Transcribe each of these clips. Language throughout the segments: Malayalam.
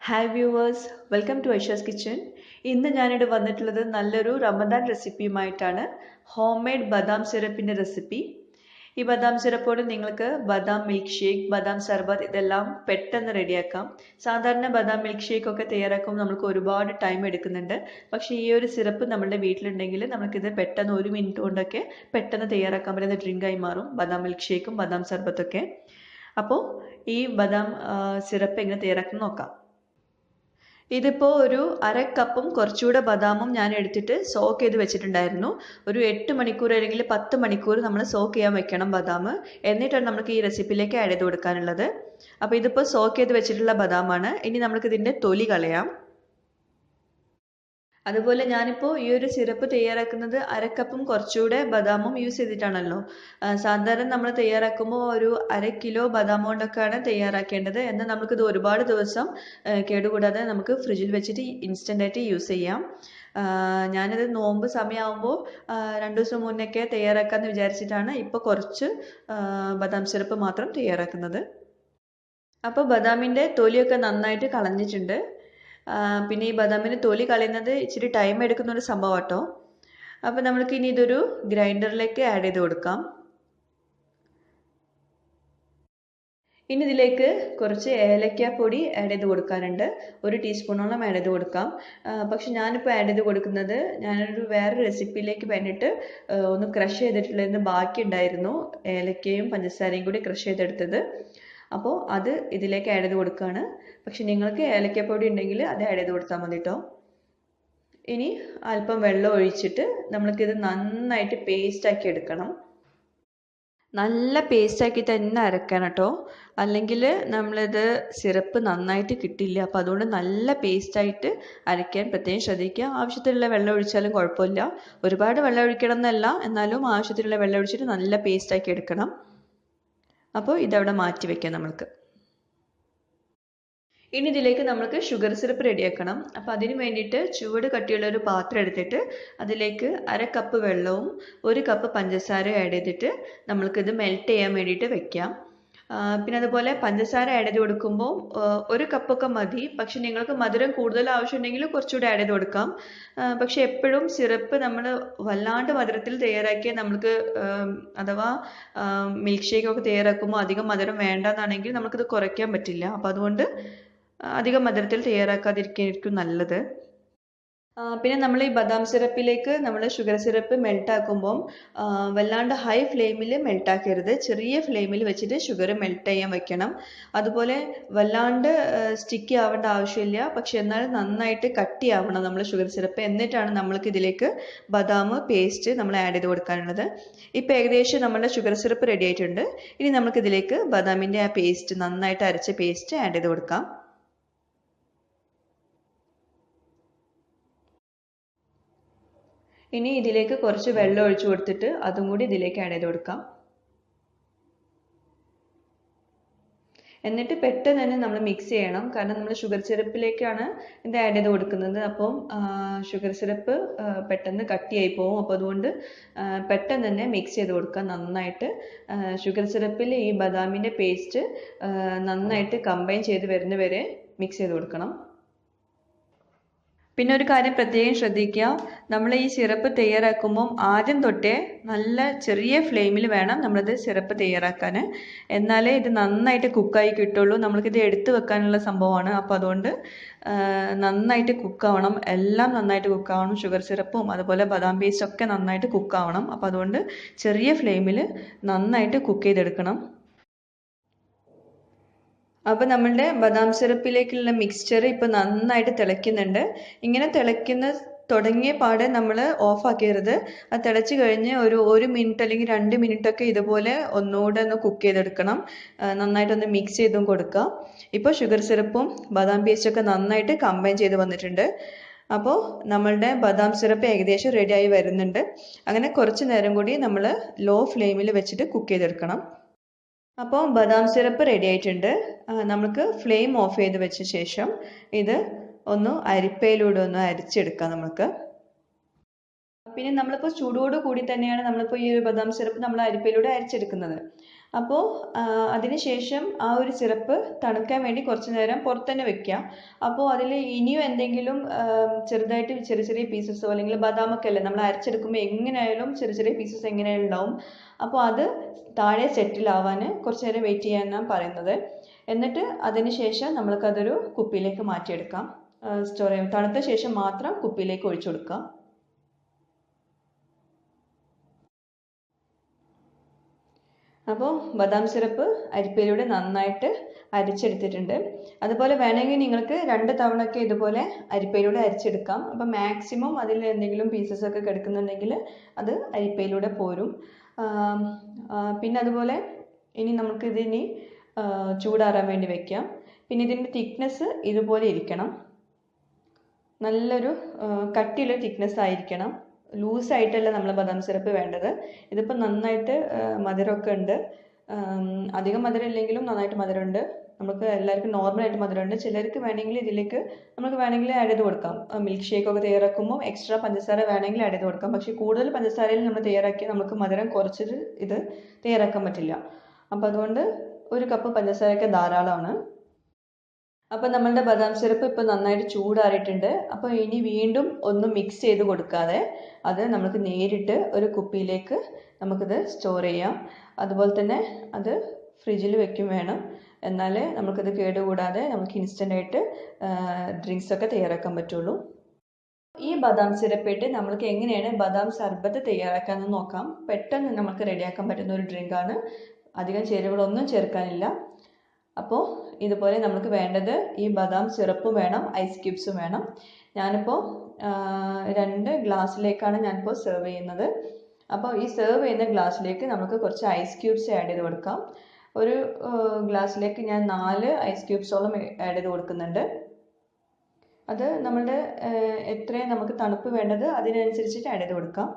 Hi viewers, welcome to Aisha's kitchen. ഇന്ന് ഞാനിവിടെ വന്നിട്ടുള്ളത് നല്ലൊരു റമദാൻ റെസിപ്പിയുമായിട്ടാണ്. ഹോം മെയ്ഡ് ബദാം സിറപ്പിൻ്റെ റെസിപ്പി. ഈ ബദാം സിറപ്പോട് നിങ്ങൾക്ക് ബദാം മിൽക്ക് ഷേക്ക്, ബദാം സർബത്ത് ഇതെല്ലാം പെട്ടെന്ന് റെഡിയാക്കാം. സാധാരണ ബദാം മിൽക്ക് ഷേക്ക് ഒക്കെ തയ്യാറാക്കുമ്പോൾ നമുക്ക് ഒരുപാട് ടൈം എടുക്കുന്നുണ്ട്. പക്ഷേ ഈ ഒരു സിറപ്പ് നമ്മുടെ വീട്ടിലുണ്ടെങ്കിൽ നമുക്കിത് പെട്ടെന്ന് 1 മിനിറ്റ് കൊണ്ടൊക്കെ പെട്ടെന്ന് തയ്യാറാക്കാൻ പറ്റുന്ന ഡ്രിങ്കായി മാറും. ബദാം മിൽക്ക് ഷേക്കും ബദാം സർബത്തൊക്കെ. അപ്പോൾ ഈ ബദാം സിറപ്പ് എങ്ങനെ തയ്യാറാക്കുന്നത് നോക്കാം. ഇതിപ്പോൾ ഒരു അര കപ്പും കുറച്ചുകൂടെ ബദാമും ഞാൻ എടുത്തിട്ട് സോക്ക് ചെയ്ത് വെച്ചിട്ടുണ്ടായിരുന്നു. ഒരു 8 മണിക്കൂർ അല്ലെങ്കിൽ 10 മണിക്കൂർ നമ്മൾ സോക്ക് ചെയ്യാൻ വെക്കണം ബദാം. എന്നിട്ടാണ് നമുക്ക് ഈ റെസിപ്പിയിലേക്ക് ആഡ് ചെയ്ത് കൊടുക്കാനുള്ളത്. അപ്പോൾ ഇതിപ്പോൾ സോക്ക് ചെയ്ത് വെച്ചിട്ടുള്ള ബദാമാണ്. ഇനി നമുക്ക് ഇതിൻ്റെ തൊലി കളയാം. അതുപോലെ ഞാനിപ്പോൾ ഈ ഒരു സിറപ്പ് തയ്യാറാക്കുന്നത് അര കപ്പും കുറച്ചുകൂടെ ബദാമും യൂസ് ചെയ്തിട്ടാണല്ലോ. സാധാരണ നമ്മൾ തയ്യാറാക്കുമ്പോൾ ഒരു 1/2 കിലോ ബദാം കൊണ്ടൊക്കെയാണ് തയ്യാറാക്കേണ്ടത്. എന്നാൽ നമുക്കിത് ഒരുപാട് ദിവസം കേടുകൂടാതെ നമുക്ക് ഫ്രിഡ്ജിൽ വെച്ചിട്ട് ഇൻസ്റ്റൻ്റ് ആയിട്ട് യൂസ് ചെയ്യാം. ഞാനിത് നോമ്പ് സമയമാകുമ്പോൾ 2 ദിവസം മുന്നൊക്കെ തയ്യാറാക്കാമെന്ന് വിചാരിച്ചിട്ടാണ് ഇപ്പോൾ കുറച്ച് ബദാം സിറപ്പ് മാത്രം തയ്യാറാക്കുന്നത്. അപ്പോൾ ബദാമിൻ്റെ തൊലിയൊക്കെ നന്നായിട്ട് കളഞ്ഞിട്ടുണ്ട്. പിന്നെ ഈ ബദാമിന് തൊലി കളയുന്നത് ഇച്ചിരി ടൈം എടുക്കുന്ന ഒരു സംഭവം കേട്ടോ. അപ്പോൾ നമ്മൾക്ക് ഇനി ഇതൊരു ഗ്രൈൻഡറിലേക്ക് ആഡ് ചെയ്ത് കൊടുക്കാം. ഇനി ഇതിലേക്ക് കുറച്ച് ഏലക്കാപ്പൊടി ആഡ് ചെയ്ത് കൊടുക്കാനുണ്ട്. 1 ടീസ്പൂണോളം ആഡ് ചെയ്ത് കൊടുക്കാം. പക്ഷെ ഞാനിപ്പോൾ ആഡ് ചെയ്ത് കൊടുക്കുന്നത് ഞാനൊരു വേറെ റെസിപ്പിയിലേക്ക് വേണ്ടിയിട്ട് ഒന്ന് ക്രഷ് ചെയ്തിട്ടുള്ളതിന് ബാക്കി ഉണ്ടായിരുന്നു. ഏലക്കയും പഞ്ചസാരയും കൂടി ക്രഷ് ചെയ്തെടുത്തത്. അപ്പോൾ അത് ഇതിലേക്ക് ആഡ് ചെയ്ത് കൊടുക്കുകയാണ്. പക്ഷെ നിങ്ങൾക്ക് ഏലക്കപ്പൊടി ഉണ്ടെങ്കിൽ അത് ആഡ് ചെയ്ത് കൊടുത്താൽ മതി കേട്ടോ. ഇനി അല്പം വെള്ളം ഒഴിച്ചിട്ട് നമ്മൾക്കിത് നന്നായിട്ട് പേസ്റ്റാക്കി എടുക്കണം. നല്ല പേസ്റ്റാക്കി തന്നെ അരക്കണം കേട്ടോ, അല്ലെങ്കിൽ നമ്മളിത് സിറപ്പ് നന്നായിട്ട് കിട്ടില്ല. അപ്പോൾ അതുകൊണ്ട് നല്ല പേസ്റ്റായിട്ട് അരയ്ക്കാൻ പ്രത്യേകം ശ്രദ്ധിക്കുക. ആവശ്യത്തിലുള്ള വെള്ളം ഒഴിച്ചാലും കുഴപ്പമില്ല. ഒരുപാട് വെള്ളം ഒഴിക്കണം എന്നല്ല, എന്നാലും ആവശ്യത്തിലുള്ള വെള്ളം ഒഴിച്ചിട്ട് നല്ല പേസ്റ്റാക്കി എടുക്കണം. അപ്പോൾ ഇതവിടെ മാറ്റി വയ്ക്കാം നമ്മൾക്ക്. ഇനി ഇതിലേക്ക് നമ്മൾക്ക് ഷുഗർ സിറപ്പ് റെഡിയാക്കണം. അപ്പോൾ അതിന് വേണ്ടിയിട്ട് ചുവട് കട്ടിയുള്ള ഒരു പാത്രം എടുത്തിട്ട് അതിലേക്ക് അര കപ്പ് വെള്ളവും 1 കപ്പ് പഞ്ചസാരയും ആഡ് ചെയ്തിട്ട് നമ്മൾക്കിത് മെൽറ്റ് ചെയ്യാൻ വേണ്ടിയിട്ട് വെക്കാം. പിന്നെ അതുപോലെ പഞ്ചസാര ആഡ് ചെയ്ത് കൊടുക്കുമ്പോൾ 1 കപ്പൊക്കെ മതി. പക്ഷെ നിങ്ങൾക്ക് മധുരം കൂടുതൽ ആവശ്യമുണ്ടെങ്കിൽ കുറച്ചുകൂടി ആഡ് ചെയ്ത് കൊടുക്കാം. പക്ഷെ എപ്പോഴും സിറപ്പ് നമ്മൾ വല്ലാണ്ട് മധുരത്തിൽ തയ്യാറാക്കിയാൽ നമ്മൾക്ക് അഥവാ മിൽക്ക് ഷേക്കൊക്കെ തയ്യാറാക്കുമ്പോൾ അധികം മധുരം വേണ്ടെന്നാണെങ്കിൽ നമുക്കിത് കുറയ്ക്കാൻ പറ്റില്ല. അപ്പോൾ അതുകൊണ്ട് അധികം മധുരത്തിൽ തയ്യാറാക്കാതിരിക്കുകയായിരിക്കും നല്ലത്. പിന്നെ നമ്മൾ ഈ ബദാം സിറപ്പിലേക്ക് നമ്മൾ ഷുഗർ സിറപ്പ് മെൽട്ടാക്കുമ്പം വല്ലാണ്ട് ഹൈ ഫ്ലെയിമിൽ മെൽട്ടാക്കരുത്. ചെറിയ ഫ്ലെയിമിൽ വെച്ചിട്ട് ഷുഗർ മെൽറ്റ് ചെയ്യാൻ വെക്കണം. അതുപോലെ വല്ലാണ്ട് സ്റ്റിക്കി ആവേണ്ട ആവശ്യമില്ല. പക്ഷെ എന്നാൽ നന്നായിട്ട് കട്ടിയാവണം നമ്മൾ ഷുഗർ സിറപ്പ്. എന്നിട്ടാണ് നമ്മൾക്ക് ഇതിലേക്ക് ബദാം പേസ്റ്റ് നമ്മൾ ആഡ് ചെയ്ത് കൊടുക്കാനുള്ളത്. ഇപ്പോൾ ഏകദേശം നമ്മുടെ ഷുഗർ സിറപ്പ് റെഡി ആയിട്ടുണ്ട്. ഇനി നമുക്ക് ഇതിലേക്ക് ബദാമിൻ്റെ ആ പേസ്റ്റ്, നന്നായിട്ട് അരച്ച പേസ്റ്റ് ആഡ് ചെയ്ത് കൊടുക്കാം. ഇനി ഇതിലേക്ക് കുറച്ച് വെള്ളം ഒഴിച്ചു കൊടുത്തിട്ട് അതും കൂടി ഇതിലേക്ക് ആഡ് ചെയ്ത് കൊടുക്കാം. എന്നിട്ട് പെട്ടെന്ന് തന്നെ നമ്മൾ മിക്സ് ചെയ്യണം. കാരണം നമ്മൾ ഷുഗർ സിറപ്പിലേക്കാണ് ഇത് ആഡ് ചെയ്ത് കൊടുക്കുന്നത്. അപ്പം ഷുഗർ സിറപ്പ് പെട്ടെന്ന് കട്ടിയായി പോകും. അപ്പോൾ അതുകൊണ്ട് പെട്ടെന്ന് തന്നെ മിക്സ് ചെയ്ത് കൊടുക്കുക നന്നായിട്ട്. ഷുഗർ സിറപ്പിൽ ഈ ബദാമിൻ്റെ പേസ്റ്റ് നന്നായിട്ട് കമ്പൈൻ ചെയ്ത് വരുന്നവരെ മിക്സ് ചെയ്ത് കൊടുക്കണം. പിന്നെ ഒരു കാര്യം പ്രത്യേകം ശ്രദ്ധിക്കുക, നമ്മൾ ഈ സിറപ്പ് തയ്യാറാക്കുമ്പം ആദ്യം തൊട്ടേ നല്ല ചെറിയ ഫ്ലെയിമിൽ വേണം നമ്മളിത് സിറപ്പ് തയ്യാറാക്കാൻ. എന്നാലേ ഇത് നന്നായിട്ട് കുക്കായി കിട്ടുള്ളൂ. നമ്മൾക്കിത് എടുത്തു വെക്കാനുള്ള സംഭവമാണ്. അപ്പോൾ അതുകൊണ്ട് നന്നായിട്ട് കുക്കാവണം. എല്ലാം നന്നായിട്ട് കുക്കാവണം. ഷുഗർ സിറപ്പും അതുപോലെ ബദാം പേസ്റ്റ് ഒക്കെ നന്നായിട്ട് കുക്കാവണം. അപ്പോൾ അതുകൊണ്ട് ചെറിയ ഫ്ലെയിമിൽ നന്നായിട്ട് കുക്ക് ചെയ്തെടുക്കണം. അപ്പോൾ നമ്മളുടെ ബദാം സിറപ്പിലേക്കുള്ള മിക്സ്ചർ ഇപ്പോൾ നന്നായിട്ട് തിളയ്ക്കുന്നുണ്ട്. ഇങ്ങനെ തുടങ്ങിയ പാടെ നമ്മൾ ഓഫാക്കരുത്. അത് തിളച്ച് കഴിഞ്ഞ് ഒരു 1 മിനിറ്റ് അല്ലെങ്കിൽ 2 മിനിറ്റൊക്കെ ഇതുപോലെ ഒന്നുകൂടെ ഒന്ന് കുക്ക് ചെയ്തെടുക്കണം. നന്നായിട്ടൊന്ന് മിക്സ് ചെയ്തും കൊടുക്കുക. ഇപ്പോൾ ഷുഗർ സിറപ്പും ബദാം പേസ്റ്റൊക്കെ നന്നായിട്ട് കമ്പൈൻ ചെയ്ത് വന്നിട്ടുണ്ട്. അപ്പോൾ നമ്മളുടെ ബദാം സിറപ്പ് ഏകദേശം റെഡിയായി വരുന്നുണ്ട്. അങ്ങനെ കുറച്ച് നേരം കൂടി നമ്മൾ ലോ ഫ്ലെയിമിൽ വെച്ചിട്ട് കുക്ക് ചെയ്തെടുക്കണം. അപ്പോൾ ബദാം സിറപ്പ് റെഡി ആയിട്ടുണ്ട്. നമുക്ക് ഫ്ലെയിം ഓഫ് ചെയ്ത് വെച്ച ശേഷം ഇത് ഒന്ന് അരിപ്പയിലൂടെ ഒന്ന് അരിച്ചെടുക്കാം നമുക്ക്. പിന്നെ നമ്മളിപ്പോൾ ചൂടോട് കൂടി തന്നെയാണ് നമ്മളിപ്പോൾ ഈ ഒരു ബദാം സിറപ്പ് നമ്മൾ അരിപ്പയിലൂടെ അരിച്ചെടുക്കുന്നത്. അപ്പോൾ അതിനുശേഷം ആ ഒരു സിറപ്പ് തണുക്കാൻ വേണ്ടി കുറച്ച് നേരം പുറത്ത് തന്നെ വെക്കുക. അപ്പോൾ അതിൽ ഇനിയും എന്തെങ്കിലും ചെറുതായിട്ട് ചെറിയ ചെറിയ പീസസോ അല്ലെങ്കിൽ ബദാമൊക്കെ അല്ലേ നമ്മൾ അരച്ചെടുക്കുമ്പോൾ എങ്ങനെയായാലും ചെറിയ ചെറിയ പീസസ് എങ്ങനെയായാലും ഉണ്ടാവും. അപ്പോൾ അത് താഴെ സെറ്റിലാവാൻ കുറച്ച് നേരം വെയിറ്റ് ചെയ്യാനാണ് പറയുന്നത്. എന്നിട്ട് അതിന് ശേഷം നമ്മൾക്കതൊരു കുപ്പിയിലേക്ക് മാറ്റിയെടുക്കാം. സ്റ്റോർ ചെയ്യാം. തണുത്ത ശേഷം മാത്രം കുപ്പിയിലേക്ക് ഒഴിച്ചു കൊടുക്കാം. അപ്പോൾ ബദാം സിറപ്പ് അരിപ്പയിലൂടെ നന്നായിട്ട് അരിച്ചെടുത്തിട്ടുണ്ട്. അതുപോലെ വേണമെങ്കിൽ നിങ്ങൾക്ക് 2 തവണയൊക്കെ ഇതുപോലെ അരിപ്പയിലൂടെ അരിച്ചെടുക്കാം. അപ്പം മാക്സിമം അതിൽ എന്തെങ്കിലും പീസസ് ഒക്കെ കിടക്കുന്നുണ്ടെങ്കിൽ അത് അരിപ്പയിലൂടെ പോരും. പിന്നെ അതുപോലെ ഇനി നമുക്ക് ഇതിനി ചൂടാറാൻ വേണ്ടി വെക്കാം. പിന്നെ ഇതിൻ്റെ തിക്നെസ് ഇതുപോലെ ഇരിക്കണം. നല്ലൊരു കട്ടിയുള്ള തിക്നെസ് ആയിരിക്കണം. ലൂസായിട്ടല്ല നമ്മൾ ബദാം സിറപ്പ് വേണ്ടത്. ഇതിപ്പോൾ നന്നായിട്ട് മധുരമൊക്കെ ഉണ്ട്. അധികം മധുരം ഇല്ലെങ്കിലും നന്നായിട്ട് മധുരമുണ്ട്. നമുക്ക് എല്ലാവർക്കും നോർമലായിട്ട് മധുരമുണ്ട്. ചിലർക്ക് വേണമെങ്കിൽ ഇതിലേക്ക് നമുക്ക് വേണമെങ്കിൽ ആഡ് ചെയ്ത് കൊടുക്കാം. മിൽക്ക് ഷേക്കൊക്കെ തയ്യാറാക്കുമ്പോൾ എക്സ്ട്രാ പഞ്ചസാര വേണമെങ്കിൽ ആഡ് ചെയ്ത് കൊടുക്കാം. പക്ഷേ കൂടുതൽ പഞ്ചസാരയിൽ നമ്മൾ തയ്യാറാക്കിയാൽ നമുക്ക് മധുരം കുറച്ചിട്ട് ഇത് തയ്യാറാക്കാൻ പറ്റില്ല. അപ്പോൾ അതുകൊണ്ട് 1 കപ്പ് പഞ്ചസാരയൊക്കെ ധാരാളമാണ്. അപ്പോൾ നമ്മളുടെ ബദാം സിറപ്പ് ഇപ്പോൾ നന്നായിട്ട് ചൂടാറിയിട്ടുണ്ട്. അപ്പോൾ ഇനി വീണ്ടും ഒന്നും മിക്സ് ചെയ്ത് കൊടുക്കാതെ അത് നമുക്ക് നേരിട്ട് ഒരു കുപ്പിയിലേക്ക് നമുക്കിത് സ്റ്റോർ ചെയ്യാം. അതുപോലെ തന്നെ അത് ഫ്രിഡ്ജിൽ വെക്കും വേണം. എന്നാലേ നമുക്കിത് കേടുകൂടാതെ നമുക്ക് ഇൻസ്റ്റൻ്റായിട്ട് ഡ്രിങ്ക്സ് ഒക്കെ തയ്യാറാക്കാൻ പറ്റുള്ളൂ. ഈ ബദാം സിറപ്പിട്ട് നമ്മൾക്ക് എങ്ങനെയാണ് ബദാം സർബത്ത് തയ്യാറാക്കാമെന്ന് നോക്കാം. പെട്ടെന്ന് നമുക്ക് റെഡിയാക്കാൻ പറ്റുന്ന ഒരു ഡ്രിങ്കാണ്. അധികം ചേരുവകളൊന്നും ചേർക്കാനില്ല. അപ്പോൾ ഇതുപോലെ നമുക്ക് വേണ്ടത് ഈ ബദാം സിറപ്പും വേണം, ഐസ് ക്യൂബ്സും വേണം. ഞാനിപ്പോൾ 2 ഗ്ലാസ്സിലേക്കാണ് ഞാനിപ്പോൾ സെർവ് ചെയ്യുന്നത്. അപ്പോൾ ഈ സെർവ് ചെയ്യുന്ന ഗ്ലാസ്സിലേക്ക് നമുക്ക് കുറച്ച് ഐസ് ക്യൂബ്സ് ആഡ് ചെയ്ത് കൊടുക്കാം. ഒരു ഗ്ലാസ്സിലേക്ക് ഞാൻ 4 ഐസ് ക്യൂബ്സോളം ആഡ് ചെയ്ത് കൊടുക്കുന്നുണ്ട്. അത് നമ്മളുടെ എത്രയും നമുക്ക് തണുപ്പ് വേണ്ടത് അതിനനുസരിച്ചിട്ട് ആഡ് ചെയ്ത് കൊടുക്കാം.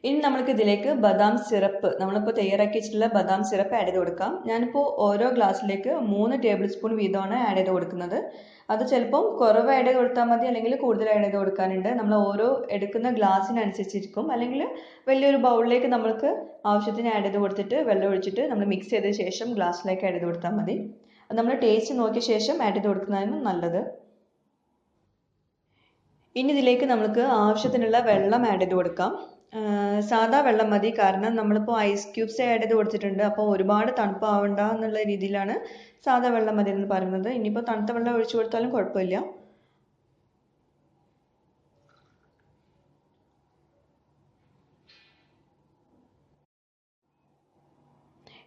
ഇനി നമുക്ക് ഇതിലേക്ക് ബദാം സിറപ്പ് നമ്മളിപ്പോൾ തയ്യാറാക്കി വെച്ചിട്ടുള്ള ബദാം സിറപ്പ് ആഡ് ചെയ്ത് കൊടുക്കാം. ഞാനിപ്പോൾ ഓരോ ഗ്ലാസ്സിലേക്ക് 3 ടേബിൾ സ്പൂൺ വീതമാണ് ആഡ് ചെയ്ത് കൊടുക്കുന്നത്. അത് ചിലപ്പം കുറവ് ആഡ് ചെയ്ത് കൊടുത്താൽ മതി, അല്ലെങ്കിൽ കൂടുതൽ ആഡ് ചെയ്ത് കൊടുക്കാനുണ്ട്. നമ്മൾ ഓരോ എടുക്കുന്ന ഗ്ലാസ്സിനനുസരിച്ചിരിക്കും. അല്ലെങ്കിൽ വലിയൊരു ബൗളിലേക്ക് നമ്മൾക്ക് ആവശ്യത്തിന് ആഡ് ചെയ്ത് കൊടുത്തിട്ട് വെള്ളം ഒഴിച്ചിട്ട് നമ്മൾ മിക്സ് ചെയ്ത ശേഷം ഗ്ലാസ്സിലേക്ക് ആഡ് ചെയ്ത് കൊടുത്താൽ മതി. അത് നമ്മൾ ടേസ്റ്റ് നോക്കിയ ശേഷം ആഡ് ചെയ്ത് കൊടുക്കുന്നതാണ് നല്ലത്. ഇനി ഇതിലേക്ക് നമുക്ക് ആവശ്യത്തിനുള്ള വെള്ളം ആഡ് ചെയ്ത് കൊടുക്കാം. സാധാ വെള്ളം മതി. കാരണം നമ്മളിപ്പോൾ ഐസ് ക്യൂബ്സ് ആഡ് ചെയ്ത് കൊടുത്തിട്ടുണ്ട്. അപ്പോൾ ഒരുപാട് തണുപ്പാവണ്ട എന്നുള്ള രീതിയിലാണ് സാധാ വെള്ളം മതി എന്ന് പറയുന്നത്. ഇനിയിപ്പോൾ തണുത്ത വെള്ളം ഒഴിച്ചു കൊടുത്താലും കുഴപ്പമില്ല.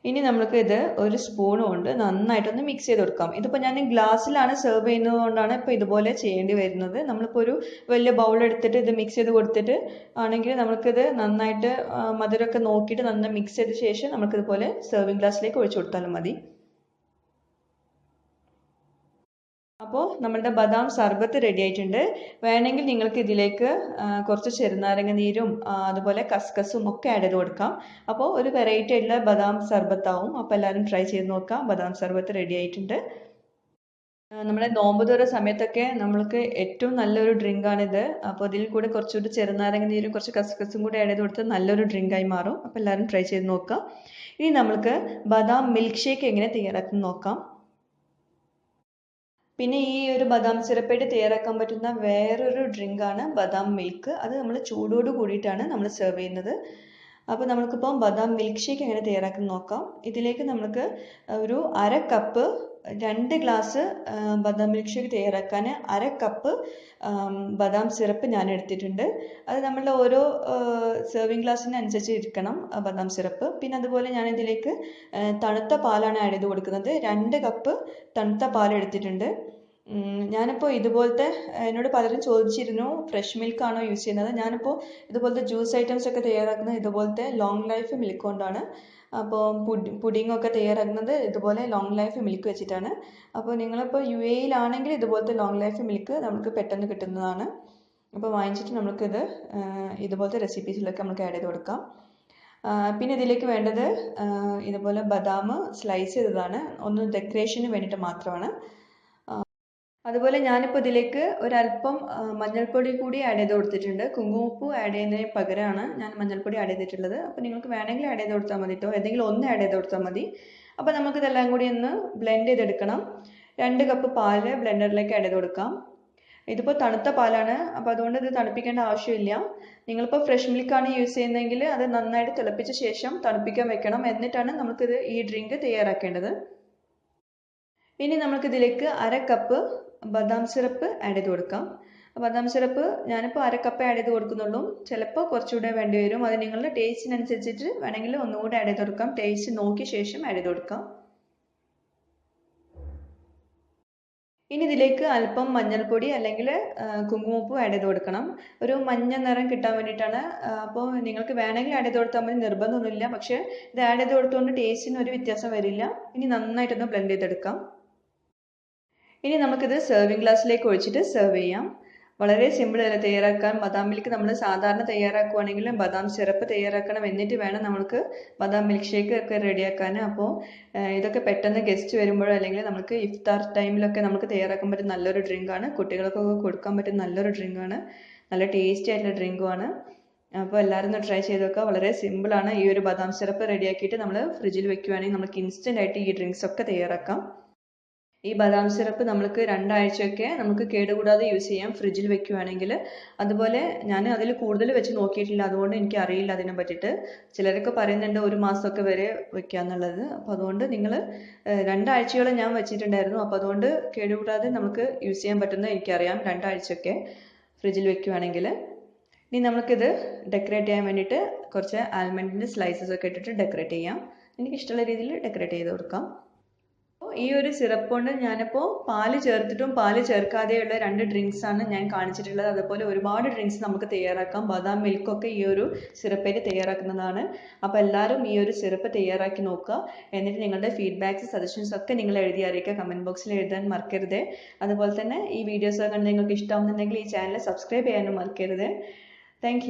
ഇനി നമുക്ക് ഇത് ഒരു സ്പൂൺ കൊണ്ട് നന്നായിട്ടൊന്ന് മിക്സ് ചെയ്ത് കൊടുക്കാം. ഇതിപ്പോൾ ഞാൻ ഗ്ലാസ്സിലാണ് സെർവ് ചെയ്യുന്നത് കൊണ്ടാണ് ഇപ്പോൾ ഇതുപോലെ ചെയ്യേണ്ടി വരുന്നത്. നമ്മളിപ്പോൾ ഒരു വലിയ ബൗൾ എടുത്തിട്ട് ഇത് മിക്സ് ചെയ്ത് കൊടുത്തിട്ട് ആണെങ്കിൽ നമുക്കിത് നന്നായിട്ട് മധുരമൊക്കെ നോക്കിയിട്ട് നന്നായി മിക്സ് ചെയ്ത ശേഷം നമുക്കിതുപോലെ സെർവിങ് ഗ്ലാസ്സിലേക്ക് ഒഴിച്ചു കൊടുത്താലും മതി. അപ്പോൾ നമ്മളുടെ ബദാം സർബത്ത് റെഡി ആയിട്ടുണ്ട്. വേണമെങ്കിൽ നിങ്ങൾക്ക് ഇതിലേക്ക് കുറച്ച് ചെറുനാരങ്ങ നീരും അതുപോലെ കസ്കസും ഒക്കെ ആഡ് ചെയ്ത് കൊടുക്കാം. അപ്പോൾ ഒരു വെറൈറ്റി ആയിട്ടുള്ള ബദാം സർബത്താവും. അപ്പോൾ എല്ലാവരും ട്രൈ ചെയ്ത് നോക്കാം. ബദാം സർബത്ത് റെഡി ആയിട്ടുണ്ട്. നമ്മുടെ നോമ്പ് തുറ സമയത്തൊക്കെ നമ്മൾക്ക് ഏറ്റവും നല്ലൊരു ഡ്രിങ്കാണിത്. അപ്പോൾ ഇതിൽ കൂടെ കുറച്ചുകൂടി ചെറുനാരങ്ങ നീരും കുറച്ച് കസ്കസും കൂടി ആഡ് ചെയ്ത് കൊടുത്താൽ നല്ലൊരു ഡ്രിങ്കായി മാറും. അപ്പോൾ എല്ലാവരും ട്രൈ ചെയ്ത് നോക്കാം. ഇനി നമ്മൾക്ക് ബദാം മിൽക്ക് ഷേക്ക് എങ്ങനെ തയ്യാറാക്കി നോക്കാം. പിന്നെ ഈ ഒരു ബദാം സിറപ്പായിട്ട് തയ്യാറാക്കാൻ പറ്റുന്ന വേറൊരു ഡ്രിങ്കാണ് ബദാം മിൽക്ക്. അത് നമ്മൾ ചൂടോട് കൂടിയിട്ടാണ് നമ്മൾ സെർവ് ചെയ്യുന്നത്. അപ്പോൾ നമുക്കിപ്പോൾ ബദാം മിൽക്ക് ഷേക്ക് എങ്ങനെ തയ്യാറാക്കാൻ നോക്കാം. ഇതിലേക്ക് നമുക്ക് ഒരു 1/2 കപ്പ് 2 ഗ്ലാസ് ബദാം മിൽക്ക് ഷേക്ക് തയ്യാറാക്കാൻ 1/2 കപ്പ് ബദാം സിറപ്പ് ഞാൻ എടുത്തിട്ടുണ്ട്. അത് നമ്മളുടെ ഓരോ സെർവിങ് ഗ്ലാസ്സിനനുസരിച്ച് ഇരിക്കണം ബദാം സിറപ്പ്. പിന്നെ അതുപോലെ ഞാൻ ഇതിലേക്ക് തണുത്ത പാലാണ് ആഡ് ചെയ്ത് കൊടുക്കുന്നത്. 2 കപ്പ് തണുത്ത പാൽ എടുത്തിട്ടുണ്ട്. ഞാനിപ്പോൾ ഇതുപോലത്തെ എന്നോട് പലരും ചോദിച്ചിരുന്നു ഫ്രഷ് മിൽക്കാണോ യൂസ് ചെയ്യുന്നത്. ഞാനിപ്പോൾ ഇതുപോലത്തെ ജ്യൂസ് ഐറ്റംസ് ഒക്കെ തയ്യാറാക്കുന്നത് ഇതുപോലത്തെ ലോങ് ലൈഫ് മിൽക്ക് കൊണ്ടാണ്. അപ്പോൾ പുഡിംഗ് ഒക്കെ തയ്യാറാക്കുന്നത് ഇതുപോലെ ലോങ് ലൈഫ് മിൽക്ക് വെച്ചിട്ടാണ്. അപ്പോൾ നിങ്ങളിപ്പോൾ UAE-യിലാണെങ്കിൽ ഇതുപോലത്തെ ലോങ് ലൈഫ് മിൽക്ക് നമുക്ക് പെട്ടെന്ന് കിട്ടുന്നതാണ്. അപ്പോൾ വാങ്ങിച്ചിട്ട് നമുക്കിത് ഇതുപോലത്തെ റെസിപ്പീസിലൊക്കെ നമുക്ക് ആഡ് ചെയ്ത് കൊടുക്കാം. പിന്നെ ഇതിലേക്ക് വേണ്ടത് ഇതുപോലെ ബദാം സ്ലൈസ് ചെയ്തതാണ്. ഒന്ന് ഡെക്കറേഷന് വേണ്ടിയിട്ട് മാത്രമാണ്. അതുപോലെ ഞാനിപ്പോൾ ഇതിലേക്ക് ഒരല്പം മഞ്ഞൾപ്പൊടി കൂടി ആഡ് ചെയ്ത് കൊടുത്തിട്ടുണ്ട്. കുങ്കുമപ്പൂ ആഡ് ചെയ്യുന്നതിന് പകരമാണ് ഞാൻ മഞ്ഞൾപ്പൊടി ആഡ് ചെയ്തിട്ടുള്ളത്. അപ്പോൾ നിങ്ങൾക്ക് വേണമെങ്കിൽ ആഡ് ചെയ്ത് കൊടുത്താൽ മതി കേട്ടോ. ഏതെങ്കിലും ഒന്ന് ആഡ് ചെയ്ത് കൊടുത്താൽ മതി. അപ്പോൾ നമുക്കിതെല്ലാം കൂടി ഒന്ന് ബ്ലെൻഡ് ചെയ്തെടുക്കണം. 2 കപ്പ് പാല് ബ്ലെൻഡറിലേക്ക് ആഡ് ചെയ്ത് കൊടുക്കാം. ഇതിപ്പോൾ തണുത്ത പാലാണ്, അപ്പോൾ അതുകൊണ്ട് ഇത് തണുപ്പിക്കേണ്ട ആവശ്യമില്ല. നിങ്ങളിപ്പോൾ ഫ്രഷ് മിൽക്കാണ് യൂസ് ചെയ്യുന്നതെങ്കിൽ അത് നന്നായിട്ട് തിളപ്പിച്ച ശേഷം തണുപ്പിക്കാൻ വെക്കണം. എന്നിട്ടാണ് നമുക്കിത് ഈ ഡ്രിങ്ക് തയ്യാറാക്കേണ്ടത്. ഇനി നമുക്കിതിലേക്ക് 1/2 കപ്പ് ബദാം സിറപ്പ് ആഡ് ചെയ്ത് കൊടുക്കാം. ബദാം സിറപ്പ് ഞാനിപ്പോൾ 1/2 കപ്പ് ആഡ് ചെയ്ത് കൊടുക്കുന്നുള്ളൂ. ചിലപ്പോൾ കുറച്ചുകൂടെ വേണ്ടി വരും. അത് നിങ്ങളുടെ ടേസ്റ്റിനനുസരിച്ചിട്ട് വേണമെങ്കിൽ ഒന്നുകൂടെ ആഡ് ചെയ്ത് കൊടുക്കാം. ടേസ്റ്റ് നോക്കിയ ശേഷം ആഡ് ചെയ്ത് കൊടുക്കാം. ഇനി ഇതിലേക്ക് അല്പം മഞ്ഞൾപ്പൊടി അല്ലെങ്കിൽ കുങ്കുമപ്പൂ ആഡ് ചെയ്ത് കൊടുക്കണം. ഒരു മഞ്ഞ നിറം കിട്ടാൻ വേണ്ടിയിട്ടാണ്. അപ്പോൾ നിങ്ങൾക്ക് വേണമെങ്കിൽ ആഡ് ചെയ്ത് കൊടുത്താൽ മതി, നിർബന്ധമൊന്നുമില്ല. പക്ഷേ ഇത് ആഡ് ചെയ്ത് കൊടുത്തുകൊണ്ട് ടേസ്റ്റിന് ഒരു വ്യത്യാസം വരില്ല. ഇനി നന്നായിട്ടൊന്ന് ബ്ലെൻഡ് ചെയ്തെടുക്കാം. ഇനി നമുക്കിത് സെർവിങ് ഗ്ലാസ്സിലേക്ക് ഒഴിച്ചിട്ട് സെർവ് ചെയ്യാം. വളരെ സിമ്പിൾ അല്ലേ തയ്യാറാക്കാൻ. ബദാം മിൽക്ക് നമ്മൾ സാധാരണ തയ്യാറാക്കുവാണെങ്കിൽ ബദാം സിറപ്പ് തയ്യാറാക്കണം, എന്നിട്ട് വേണം നമുക്ക് ബദാം മിൽക്ക് ഷേക്ക് ഒക്കെ റെഡിയാക്കാൻ. അപ്പോൾ ഇതൊക്കെ പെട്ടെന്ന് ഗസ്റ്റ് വരുമ്പോഴോ അല്ലെങ്കിൽ നമുക്ക് ഇഫ്താർ ടൈമിലൊക്കെ നമുക്ക് തയ്യാറാക്കാൻ പറ്റുന്ന നല്ലൊരു ഡ്രിങ്കാണ്. കുട്ടികൾക്കൊക്കെ കൊടുക്കാൻ പറ്റുന്ന നല്ലൊരു ഡ്രിങ്കാണ്. നല്ല ടേസ്റ്റി ആയിട്ടുള്ള ഡ്രിങ്കുമാണ്. അപ്പോൾ എല്ലാവരും ഒന്ന് ട്രൈ ചെയ്ത് നോക്കുക. വളരെ സിമ്പിളാണ്. ഈ ഒരു ബദാം സിറപ്പ് റെഡിയാക്കിയിട്ട് നമ്മൾ ഫ്രിഡ്ജിൽ വെക്കുകയാണെങ്കിൽ നമുക്ക് ഇൻസ്റ്റൻ്റ് ആയിട്ട് ഈ ഡ്രിങ്ക്സ് ഒക്കെ തയ്യാറാക്കാം. ഈ ബദാം സിറപ്പ് നമുക്ക് 2 ആഴ്ചയൊക്കെ നമുക്ക് കേടുകൂടാതെ യൂസ് ചെയ്യാം ഫ്രിഡ്ജിൽ വെക്കുകയാണെങ്കിൽ. അതുപോലെ ഞാൻ അതിൽ കൂടുതൽ വെച്ച് നോക്കിയിട്ടില്ല, അതുകൊണ്ട് എനിക്ക് അറിയില്ല അതിനെ പറ്റിയിട്ട്. ചിലരൊക്കെ പറയുന്നുണ്ട് 1 മാസമൊക്കെ വരെ വെക്കാന്നുള്ളത്. അപ്പോൾ അതുകൊണ്ട് നിങ്ങൾ 2 ആഴ്ചയോളം ഞാൻ വെച്ചിട്ടുണ്ടായിരുന്നു. അപ്പോൾ അതുകൊണ്ട് കേടുകൂടാതെ നമുക്ക് യൂസ് ചെയ്യാൻ പറ്റുന്നത് എനിക്കറിയാം, 2 ആഴ്ചയൊക്കെ ഫ്രിഡ്ജിൽ വെക്കുകയാണെങ്കിൽ. ഇനി നമുക്കിത് ഡെക്കറേറ്റ് ചെയ്യാൻ വേണ്ടിയിട്ട് കുറച്ച് ആൽമണ്ടിൻ്റെ സ്ലൈസസ് ഒക്കെ ഇട്ടിട്ട് ഡെക്കറേറ്റ് ചെയ്യാം. എനിക്ക് ഇഷ്ടമുള്ള രീതിയിൽ ഡെക്കറേറ്റ് ചെയ്ത് കൊടുക്കാം. ഈ ഒരു സിറപ്പ് കൊണ്ട് ഞാനിപ്പോൾ പാല് ചേർത്തിട്ടും പാല് ചേർക്കാതെയുള്ള 2 ഡ്രിങ്ക്സ് ആണ് ഞാൻ കാണിച്ചിട്ടുള്ളത്. അതുപോലെ ഒരുപാട് ഡ്രിങ്ക്സ് നമുക്ക് തയ്യാറാക്കാം. ബദാം മിൽക്കൊക്കെ ഈ ഒരു സിറപ്പേറ്റ് തയ്യാറാക്കുന്നതാണ്. അപ്പോൾ എല്ലാവരും ഈ ഒരു സിറപ്പ് തയ്യാറാക്കി നോക്കുക. എന്നിട്ട് നിങ്ങളുടെ ഫീഡ്ബാക്ക്സ് സജഷൻസ് ഒക്കെ നിങ്ങൾ എഴുതി അറിയിക്കുക. കമൻറ്റ് ബോക്സിൽ എഴുതാൻ മറക്കരുത്. അതുപോലെ തന്നെ ഈ വീഡിയോസ് കണ്ട് നിങ്ങൾക്ക് ഇഷ്ടമാവുന്നുണ്ടെങ്കിൽ ഈ ചാനൽ സബ്സ്ക്രൈബ് ചെയ്യാനും മറക്കരുത്. താങ്ക്